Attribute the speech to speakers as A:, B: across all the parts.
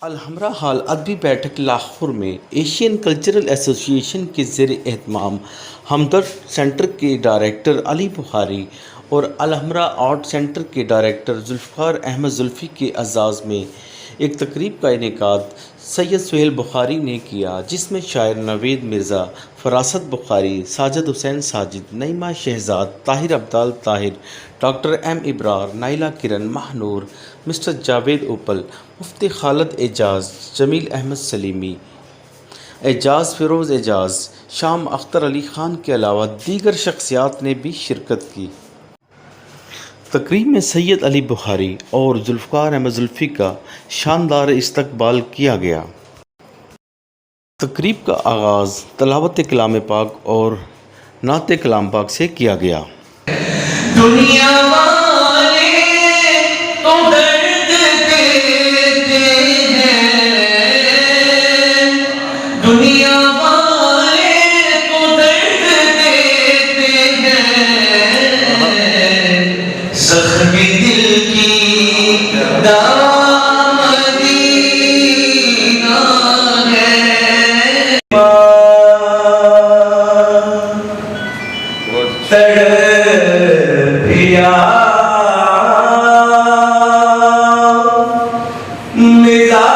A: Alhamra hall ادبی بیٹھک لاہور میں ایشین کلچرل ایسوسی ایشن کے زیر اہتمام ہمدرد سینٹر کے ڈائریکٹر علی بخاری اور الحمرا آرٹ سینٹر کے ڈائریکٹر ذوالفقار احمد زلفی کے اعزاز میں ایک تقریب کا انعقاد سید سہیل بخاری نے کیا، جس میں شاعر نوید مرزا، فراست بخاری، ساجد حسین ساجد، نعیمہ شہزاد، طاہر عبدال طاہر، ڈاکٹر ایم ابرار، نائلہ کرن، ماہنور، مسٹر جاوید اوپل، مفتی خالد اعجاز، جمیل احمد سلیمی، اعجاز فیروز اعجاز، شام اختر علی خان کے علاوہ دیگر شخصیات نے بھی شرکت کی۔ تقریب میں سید علی بخاری اور ذوالفقار احمد زلفی کا شاندار استقبال کیا گیا۔ تقریب کا آغاز تلاوت کلام پاک اور نعت کلام پاک سے کیا گیا۔
B: دنیا والے تو درد دیتے ہیں، دنیا والے تو درد دیتے ہیں، زخمی دل کی دوا مدینہ ہے، تڑپیا نثار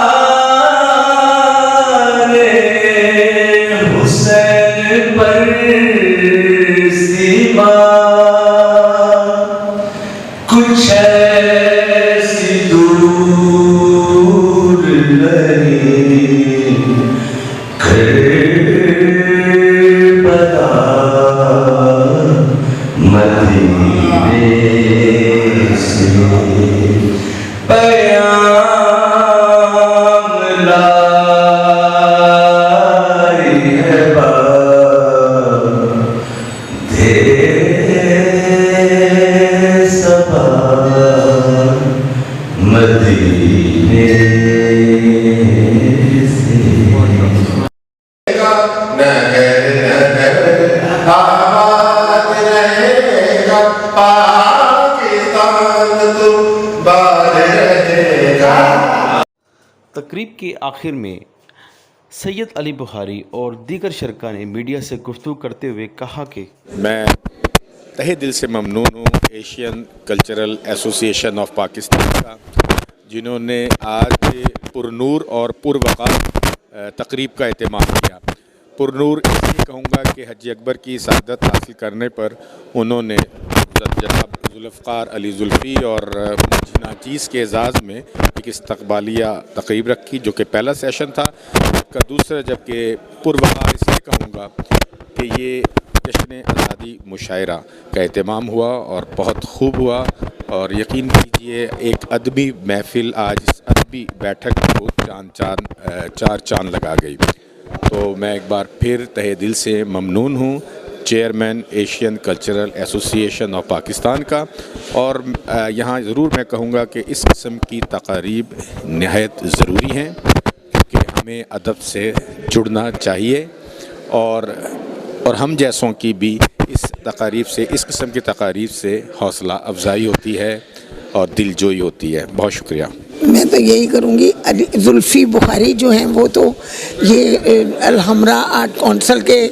B: حسین پر سیما، کچھ ایسی دور نہیں کربلا مدینے سے پیام لائی ہے دے صبا مدینے سے۔
A: تقریب کے آخر میں سید علی بخاری اور دیگر شرکاء نے میڈیا سے گفتگو کرتے ہوئے کہا کہ
C: میں تہہ دل سے ممنون ہوں ایشین کلچرل ایسوسی ایشن آف پاکستان کا، جنہوں نے آج پرنور اور پروقار تقریب کا اہتمام کیا۔ پرنور اس لیے کہوں گا کہ حج اکبر کی سعادت حاصل کرنے پر انہوں نے جناب ذوالفقار علی زلفی اور ناچیز کے اعزاز میں ایک استقبالیہ تقریب رکھی، جو کہ پہلا سیشن تھا۔ کا دوسرا جبکہ پروقار اس لیے کہوں گا کہ یہ جشن آزادی مشاعرہ کا اہتمام ہوا اور بہت خوب ہوا، اور یقین کیجئے ایک ادبی محفل آج اس ادبی بیٹھک کو چار چاند لگا گئی۔ تو میں ایک بار پھر تہہ دل سے ممنون ہوں چیئرمین ایشین کلچرل ایسوسی ایشن آف پاکستان کا، اور یہاں ضرور میں کہوں گا کہ اس قسم کی تقاریب نہایت ضروری ہیں، کہ ہمیں ادب سے جڑنا چاہیے، اور ہم جیسوں کی بھی اس قسم کی تقاریب سے حوصلہ افزائی ہوتی ہے اور دل جوئی ہوتی ہے۔ بہت شکریہ۔
D: میں تو یہی کروں گی، زلفی بخاری جو ہیں وہ تو یہ الحمرا آرٹ کونسل کے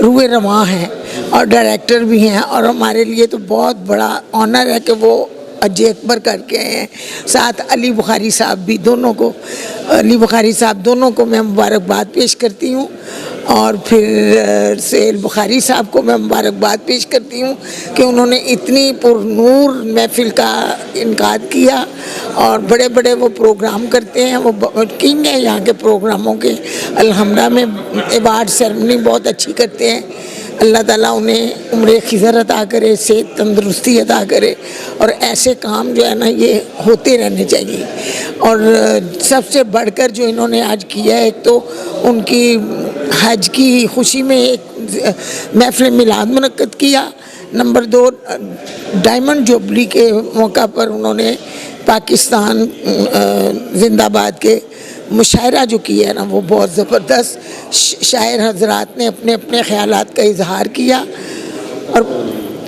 D: روح رواں ہیں اور ڈائریکٹر بھی ہیں، اور ہمارے لیے تو بہت بڑا آنر ہے کہ وہ حج اکبر کر کے آئے ہیں۔ ساتھ علی بخاری صاحب بھی، علی بخاری صاحب دونوں کو میں مبارکباد پیش کرتی ہوں، اور پھر سہیل بخاری صاحب کو میں مبارکباد پیش کرتی ہوں کہ انہوں نے اتنی پرنور محفل کا انعقاد کیا، اور بڑے بڑے وہ پروگرام کرتے ہیں، وہ کنگ ہیں یہاں کے پروگراموں کے۔ الحمرا میں ایوارڈ سیرمنی بہت اچھی کرتے ہیں۔ اللہ تعالیٰ انہیں عمر خضر عطا کرے، صحت تندرستی عطا کرے، اور ایسے کام جو ہے نا یہ ہوتے رہنے چاہیے۔ اور سب سے بڑھ کر جو انہوں نے آج کیا ہے، ایک تو ان کی حج کی خوشی میں ایک محفل میلاد منعقد کیا، نمبر 2 ڈائمنڈ جوبلی کے موقع پر انہوں نے پاکستان زندہ باد کے مشاعرہ جو کیا ہے نا وہ بہت زبردست، شاعر حضرات نے اپنے اپنے خیالات کا اظہار کیا، اور